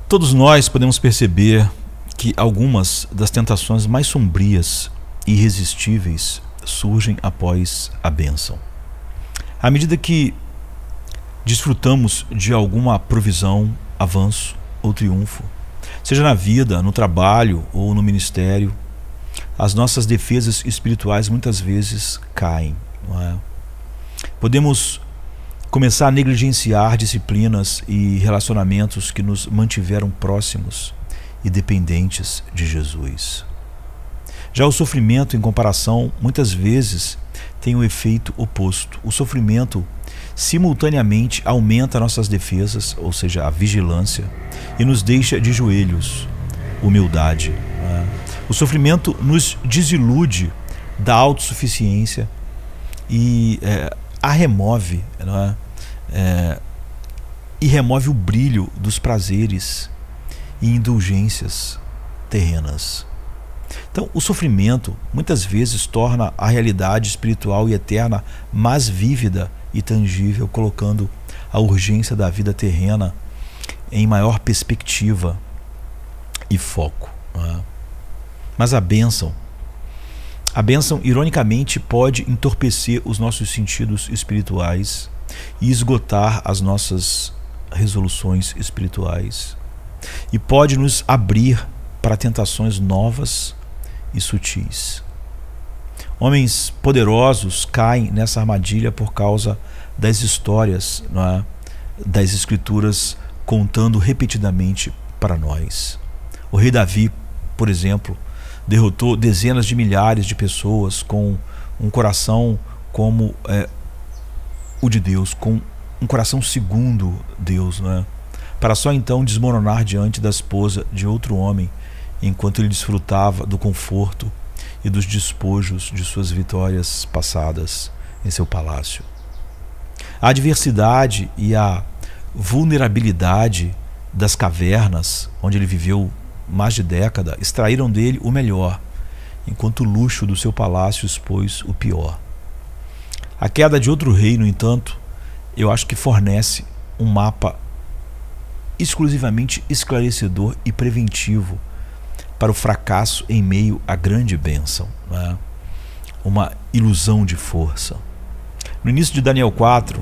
Todos nós podemos perceber que algumas das tentações mais sombrias e irresistíveis surgem após a bênção. À medida que desfrutamos de alguma provisão, avanço ou triunfo, seja na vida, no trabalho ou no ministério, as nossas defesas espirituais muitas vezes caem, não é? Podemos começar a negligenciar disciplinas e relacionamentos que nos mantiveram próximos e dependentes de Jesus. Já o sofrimento, em comparação, muitas vezes tem o efeito oposto. O sofrimento simultaneamente aumenta nossas defesas, ou seja, a vigilância, e nos deixa de joelhos, humildade. O sofrimento nos desilude da autossuficiência e a remove, não é? E remove o brilho dos prazeres e indulgências terrenas. Então, o sofrimento muitas vezes torna a realidade espiritual e eterna mais vívida e tangível, colocando a urgência da vida terrena em maior perspectiva e foco. Mas a bênção, ironicamente, pode entorpecer os nossos sentidos espirituais e esgotar as nossas resoluções espirituais, e pode nos abrir para tentações novas e sutis. Homens poderosos caem nessa armadilha por causa das histórias, não é? Das Escrituras contando repetidamente para nós. O rei Davi, por exemplo, derrotou dezenas de milhares de pessoas com um coração como o de Deus, com um coração segundo Deus, não é? Para só então desmoronar diante da esposa de outro homem, enquanto ele desfrutava do conforto e dos despojos de suas vitórias passadas em seu palácio. A adversidade e a vulnerabilidade das cavernas, onde ele viveu mais de década, extraíram dele o melhor, enquanto o luxo do seu palácio expôs o pior. A queda de outro rei, no entanto, eu acho que fornece um mapa exclusivamente esclarecedor e preventivo para o fracasso em meio à grande bênção, né? Uma ilusão de força. No início de Daniel 4,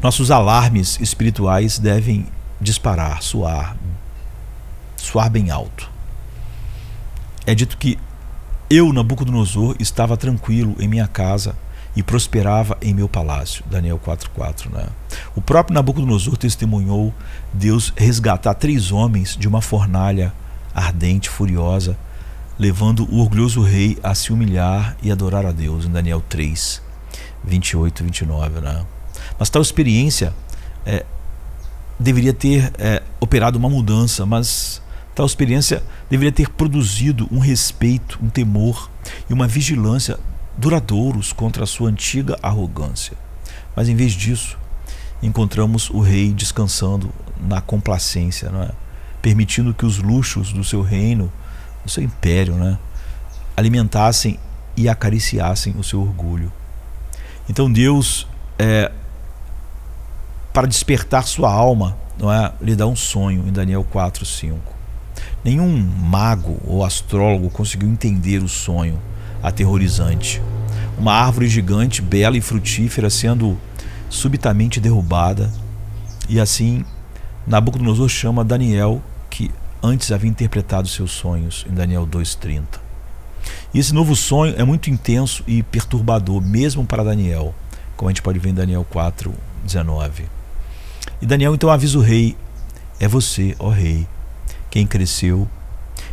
nossos alarmes espirituais devem disparar, soar bem alto. É dito que eu, Nabucodonosor, estava tranquilo em minha casa e prosperava em meu palácio. Daniel 4:4, né? O próprio Nabucodonosor testemunhou Deus resgatar 3 homens de uma fornalha ardente, furiosa, levando o orgulhoso rei a se humilhar e adorar a Deus, em Daniel 3, 28 e 29, né? Mas tal experiência deveria ter operado uma mudança, mas tal experiência deveria ter produzido um respeito, um temor e uma vigilância duradouros contra a sua antiga arrogância. Mas em vez disso, encontramos o rei descansando na complacência, não é? Permitindo que os luxos do seu reino, do seu império, né, alimentassem e acariciassem o seu orgulho. Então Deus, para despertar sua alma, não é, lhe dá um sonho, em Daniel 4:5. Nenhum mago ou astrólogo conseguiu entender o sonho aterrorizante. Uma árvore gigante, bela e frutífera, sendo subitamente derrubada, e assim Nabucodonosor chama Daniel, que antes havia interpretado seus sonhos, em Daniel 2:30. E esse novo sonho é muito intenso e perturbador, mesmo para Daniel, como a gente pode ver em Daniel 4:19. E Daniel então avisa o rei: é você, ó rei, quem cresceu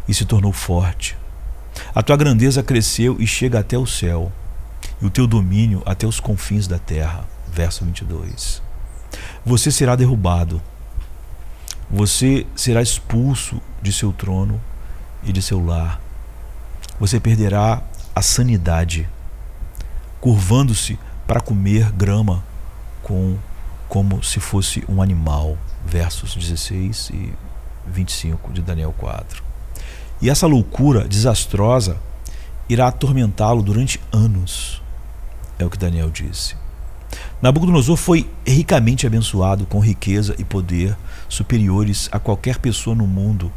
e se tornou forte. A tua grandeza cresceu e chega até o céu, e o teu domínio até os confins da terra. Verso 22. Você será derrubado, você será expulso de seu trono e de seu lar. Você perderá a sanidade, curvando-se para comer grama como se fosse um animal. Versos 16 e 25 de Daniel 4. E essa loucura desastrosa irá atormentá-lo durante anos, é o que Daniel disse. Nabucodonosor foi ricamente abençoado com riqueza e poder superiores a qualquer pessoa no mundo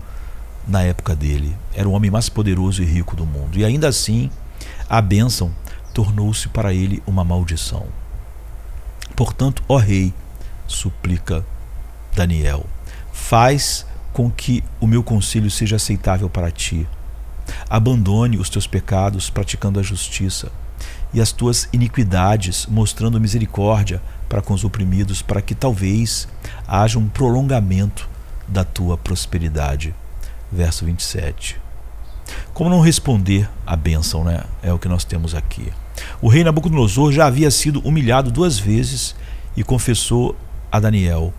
na época dele. Era o homem mais poderoso e rico do mundo. E ainda assim, a bênção tornou-se para ele uma maldição. Portanto, ó rei, suplica Daniel, faz com que o meu conselho seja aceitável para ti. Abandone os teus pecados praticando a justiça e as tuas iniquidades mostrando misericórdia para com os oprimidos, para que talvez haja um prolongamento da tua prosperidade. Verso 27. Como não responder à bênção, né? É o que nós temos aqui. O rei Nabucodonosor já havia sido humilhado 2 vezes e confessou a Daniel: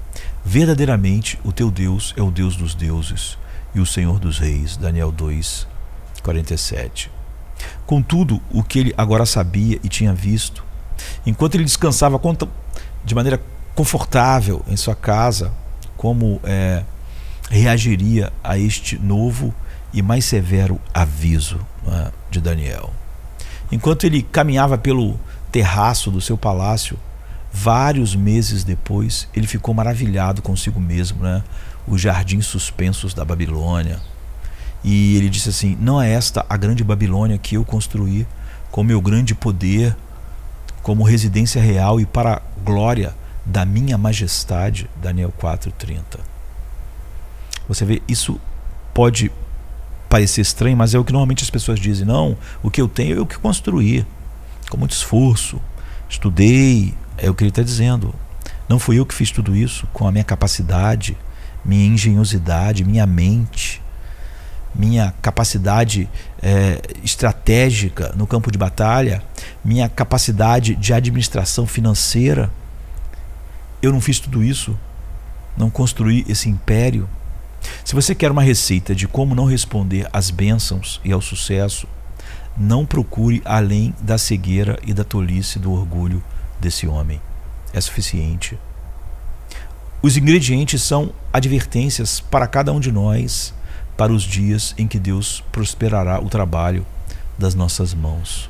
verdadeiramente o teu Deus é o Deus dos deuses e o Senhor dos reis. Daniel 2:47. Contudo, o que ele agora sabia e tinha visto, enquanto ele descansava de maneira confortável em sua casa, como reagiria a este novo e mais severo aviso, né, de Daniel. Enquanto ele caminhava pelo terraço do seu palácio, vários meses depois, ele ficou maravilhado consigo mesmo, né? Os jardins suspensos da Babilônia. E ele disse assim: não é esta a grande Babilônia que eu construí com meu grande poder, como residência real e para a glória da minha majestade? Daniel 4:30. Você vê, isso pode parecer estranho, mas é o que normalmente as pessoas dizem. Não, o que eu tenho eu que construí, com muito esforço, estudei. É o que ele está dizendo. Não fui eu que fiz tudo isso com a minha capacidade, minha engenhosidade, minha mente, minha capacidade estratégica no campo de batalha, minha capacidade de administração financeira. Eu não fiz tudo isso, não construí esse império. Se você quer uma receita de como não responder às bênçãos e ao sucesso, não procure além da cegueira e da tolice do orgulho desse homem. É suficiente. Os ingredientes são advertências para cada um de nós, para os dias em que Deus prosperará o trabalho das nossas mãos.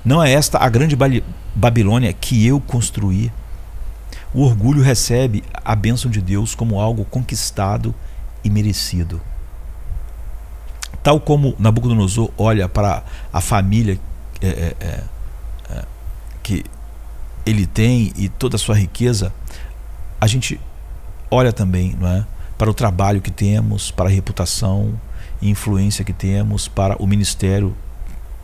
Não é esta a grande Babilônia que eu construí? O orgulho recebe a bênção de Deus como algo conquistado e merecido. Tal como Nabucodonosor olha para a família que ele tem e toda a sua riqueza, a gente olha também, não é, para o trabalho que temos, para a reputação e influência que temos, para o ministério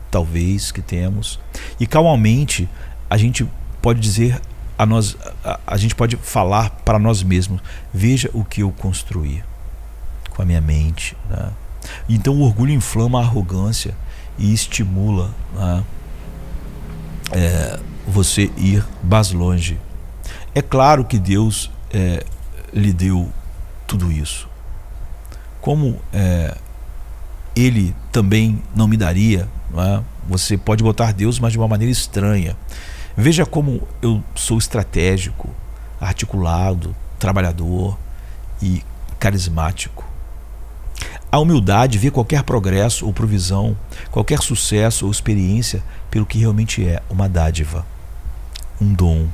talvez que temos, e calmamente a gente pode dizer a nós, a gente pode falar para nós mesmos: veja o que eu construí com a minha mente, né? Então o orgulho inflama a arrogância e estimula, né, você ir mais longe. É claro que Deus lhe deu tudo isso. Como Ele também não me daria, não é? Você pode botar Deus, mas de uma maneira estranha. Veja como eu sou estratégico, articulado, trabalhador e carismático. A humildade vê qualquer progresso ou provisão, qualquer sucesso ou experiência pelo que realmente é: uma dádiva, um dom.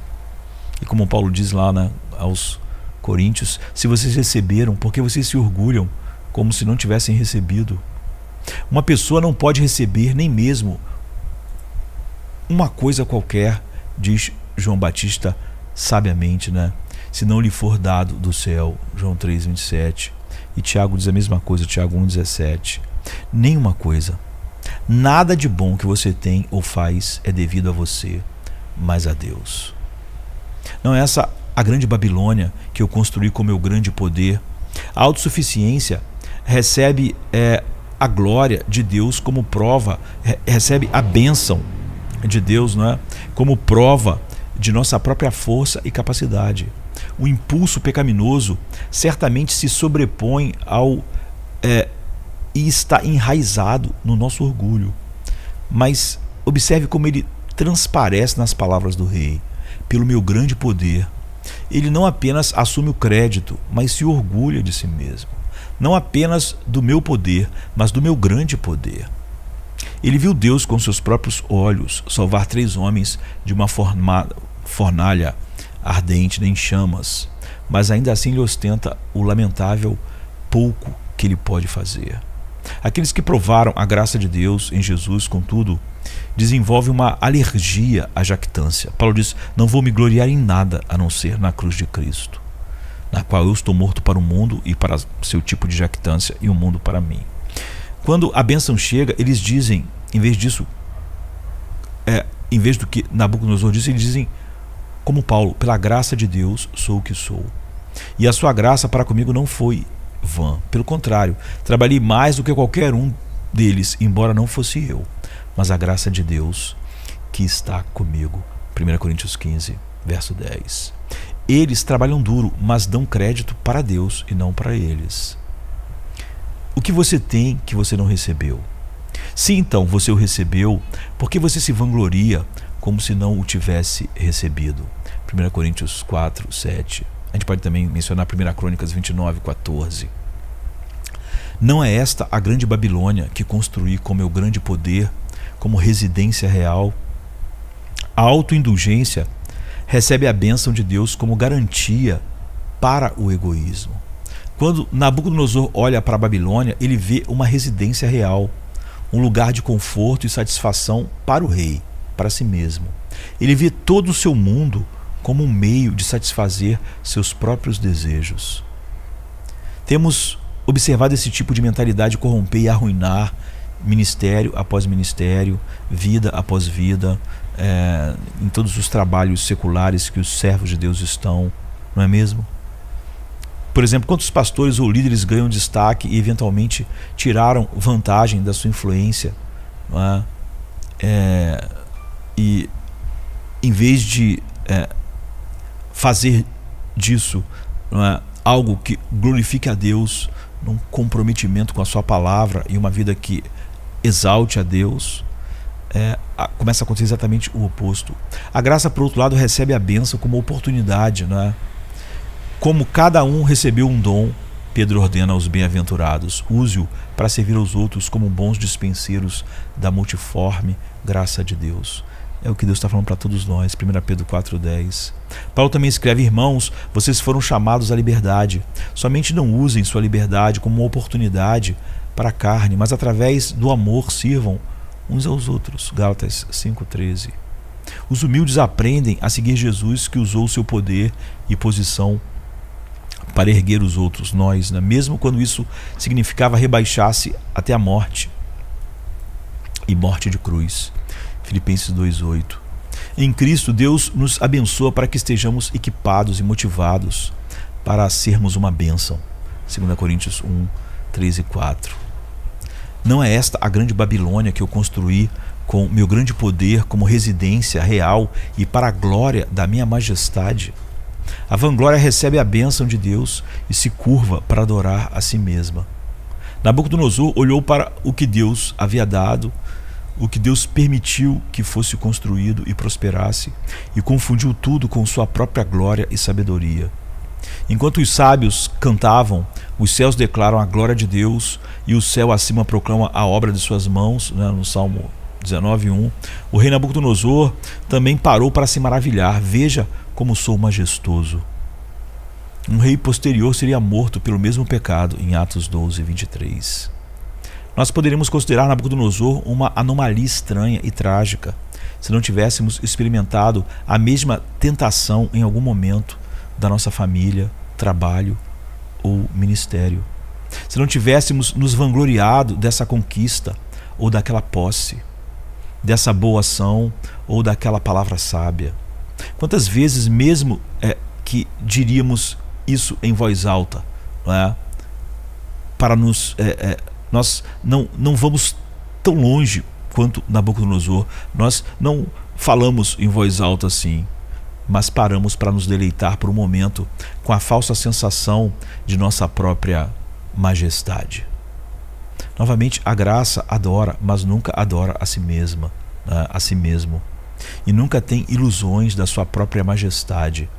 E como Paulo diz lá, né, aos Coríntios: se vocês receberam, por que vocês se orgulham como se não tivessem recebido? Uma pessoa não pode receber nem mesmo uma coisa qualquer, diz João Batista sabiamente, né, se não lhe for dado do céu. João 3:27. E Tiago diz a mesma coisa, Tiago 1:17. Nenhuma coisa, nada de bom que você tem ou faz é devido a você, mas a Deus. Não é essa a grande Babilônia que eu construí com meu grande poder? A autossuficiência recebe a glória de Deus como prova, recebe a bênção de Deus, não é, como prova de nossa própria força e capacidade. O impulso pecaminoso certamente se sobrepõe ao e está enraizado no nosso orgulho. Mas observe como ele transparece nas palavras do rei: pelo meu grande poder. Ele não apenas assume o crédito, mas se orgulha de si mesmo. Não apenas do meu poder, mas do meu grande poder. Ele viu Deus com seus próprios olhos salvar 3 homens de uma fornalha ardente, nem chamas, mas ainda assim ele ostenta o lamentável pouco que ele pode fazer. Aqueles que provaram a graça de Deus em Jesus, contudo, desenvolvem uma alergia à jactância. Paulo diz: não vou me gloriar em nada a não ser na cruz de Cristo, na qual eu estou morto para o mundo e para seu tipo de jactância, e o mundo para mim. Quando a bênção chega, eles dizem, em vez disso, em vez do que Nabucodonosor disse, eles dizem como Paulo: pela graça de Deus sou o que sou. E a sua graça para comigo não foi vã. Pelo contrário, trabalhei mais do que qualquer um deles, embora não fosse eu, mas a graça de Deus que está comigo. 1 Coríntios 15, verso 10. Eles trabalham duro, mas dão crédito para Deus e não para eles. O que você tem que você não recebeu? Se então você o recebeu, por que você se vangloria como se não o tivesse recebido? 1 Coríntios 4, 7. A gente pode também mencionar 1 Crônicas 29, 14. Não é esta a grande Babilônia que construí com meu grande poder, como residência real? A autoindulgência recebe a bênção de Deus como garantia para o egoísmo. Quando Nabucodonosor olha para a Babilônia, ele vê uma residência real, um lugar de conforto e satisfação para o rei, para si mesmo. Ele vê todo o seu mundo como um meio de satisfazer seus próprios desejos. Temos observado esse tipo de mentalidade corromper e arruinar ministério após ministério, vida após vida, em todos os trabalhos seculares que os servos de Deus estão, não é mesmo? Por exemplo, quantos pastores ou líderes ganham destaque e eventualmente tiraram vantagem da sua influência, não é? E em vez de fazer disso, não é, algo que glorifique a Deus, num comprometimento com a sua palavra e uma vida que exalte a Deus, começa a acontecer exatamente o oposto. A graça, por outro lado, recebe a bênção como oportunidade, né? Como cada um recebeu um dom, Pedro ordena aos bem-aventurados: use-o para servir aos outros como bons dispenseiros da multiforme graça de Deus. É o que Deus está falando para todos nós. 1 Pedro 4,10. Paulo também escreve: irmãos, vocês foram chamados à liberdade. Somente não usem sua liberdade como uma oportunidade para a carne, mas através do amor sirvam uns aos outros. Gálatas 5,13. Os humildes aprendem a seguir Jesus, que usou o seu poder e posição para erguer os outros, nós, né? Mesmo quando isso significava rebaixar-se até a morte, e morte de cruz. Filipenses 2,8. Em Cristo, Deus nos abençoa para que estejamos equipados e motivados para sermos uma bênção. 2 Coríntios 1, 3 e 4. Não é esta a grande Babilônia que eu construí com meu grande poder como residência real e para a glória da minha majestade? A vanglória recebe a bênção de Deus e se curva para adorar a si mesma. Nabucodonosor olhou para o que Deus havia dado, o que Deus permitiu que fosse construído e prosperasse, e confundiu tudo com sua própria glória e sabedoria. Enquanto os sábios cantavam, os céus declaram a glória de Deus e o céu acima proclama a obra de suas mãos, né, no Salmo 19:1. O rei Nabucodonosor também parou para se maravilhar. Veja como sou majestoso. Um rei posterior seria morto pelo mesmo pecado, em Atos 12:23. Nós poderíamos considerar Nabucodonosor uma anomalia estranha e trágica, se não tivéssemos experimentado a mesma tentação em algum momento da nossa família, trabalho ou ministério. Se não tivéssemos nos vangloriado dessa conquista ou daquela posse, dessa boa ação ou daquela palavra sábia. Quantas vezes mesmo que diríamos isso em voz alta, não é? Para nos... nós não vamos tão longe quanto Nabucodonosor. Nós não falamos em voz alta assim, mas paramos para nos deleitar por um momento com a falsa sensação de nossa própria majestade. Novamente, a graça adora, mas nunca adora a si mesma, a si mesmo, e nunca tem ilusões da sua própria majestade.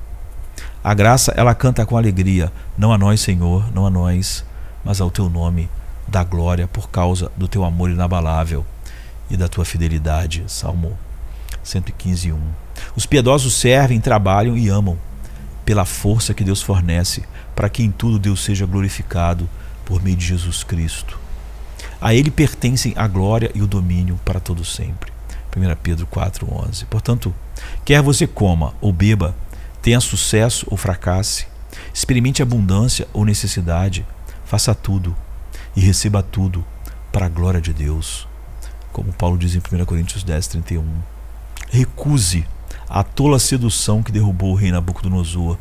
A graça, ela canta com alegria: não a nós, Senhor, não a nós, mas ao teu nome da glória, por causa do teu amor inabalável e da tua fidelidade. Salmo 115:1. Os piedosos servem, trabalham e amam pela força que Deus fornece para que em tudo Deus seja glorificado por meio de Jesus Cristo. A Ele pertencem a glória e o domínio para todo sempre. 1 Pedro 4:11. Portanto, quer você coma ou beba, tenha sucesso ou fracasse, experimente abundância ou necessidade, faça tudo e receba tudo para a glória de Deus. Como Paulo diz em 1 Coríntios 10:31. Recuse a tola sedução que derrubou o rei Nabucodonosor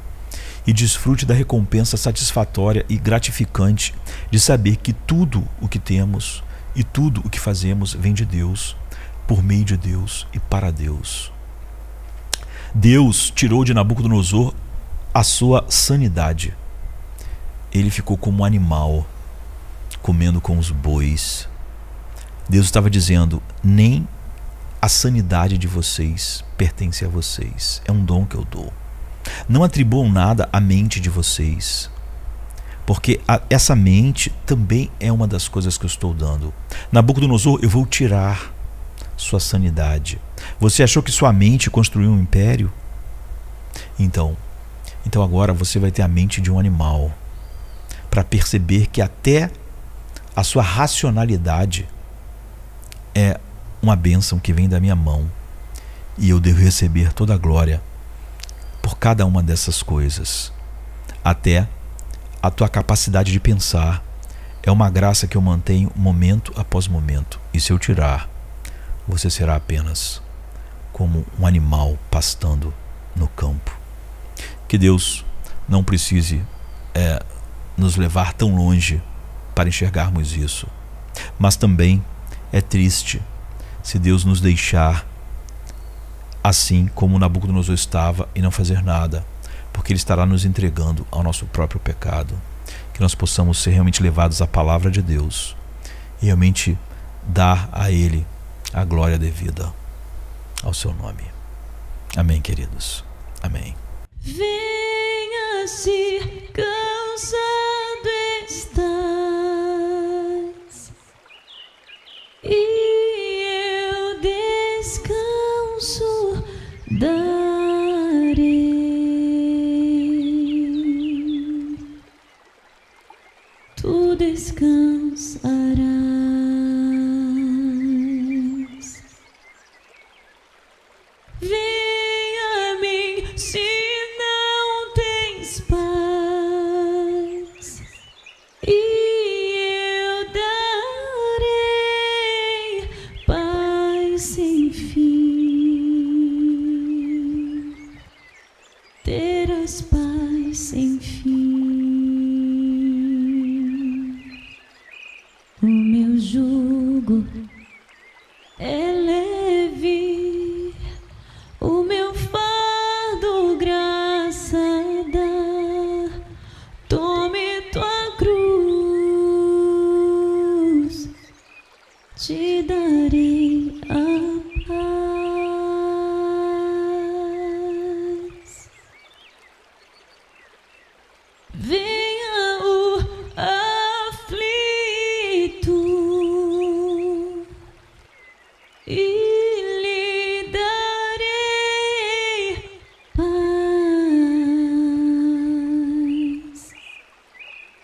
e desfrute da recompensa satisfatória e gratificante de saber que tudo o que temos e tudo o que fazemos vem de Deus, por meio de Deus e para Deus. Deus tirou de Nabucodonosor a sua sanidade. Ele ficou como um animal, comendo com os bois. Deus estava dizendo: nem a sanidade de vocês pertence a vocês. É um dom que eu dou. Não atribuam nada à mente de vocês, porque essa mente também é uma das coisas que eu estou dando. Nabucodonosor, eu vou tirar sua sanidade. Você achou que sua mente construiu um império? Então agora você vai ter a mente de um animal, para perceber que até a sua racionalidade é uma bênção que vem da minha mão, e eu devo receber toda a glória por cada uma dessas coisas. Até a tua capacidade de pensar é uma graça que eu mantenho momento após momento, e se eu tirar, você será apenas como um animal pastando no campo. Que Deus não precise nos levar tão longe para enxergarmos isso, mas também é triste se Deus nos deixar assim como Nabucodonosor estava e não fazer nada, porque Ele estará nos entregando ao nosso próprio pecado. Que nós possamos ser realmente levados à palavra de Deus e realmente dar a Ele a glória devida ao seu nome. Amém, queridos. Amém. Venha se cansado estás, e eu descanso darei. Tu descansarás. Venha a mim se não tens paz, e eu darei paz sem fim. Terás paz sem fim. O meu jugo é leve, o meu fardo graça dá. Tome tua cruz, te darei a paz. Venha o aflito e lhe darei paz.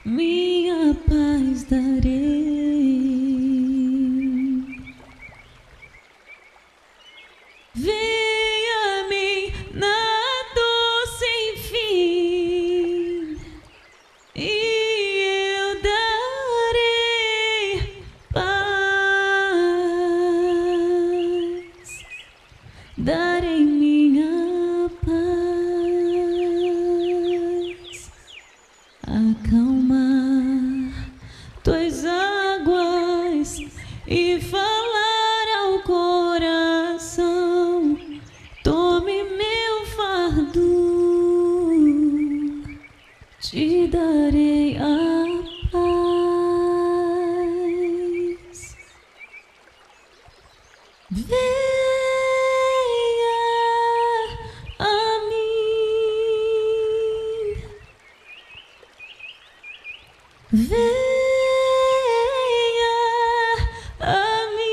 Minha paz darei. Venha a mim na dor sem fim, e eu darei paz. Darei minha paz. Acalmar tuas águas e falar ao coração. Tome meu fardo, te darei a paz. Venha a mim. Venha a mim,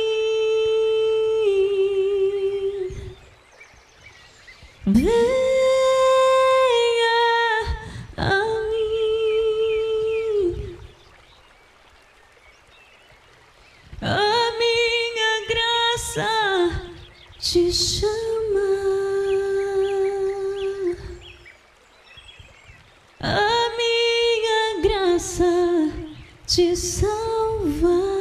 te chama. A minha graça te salva.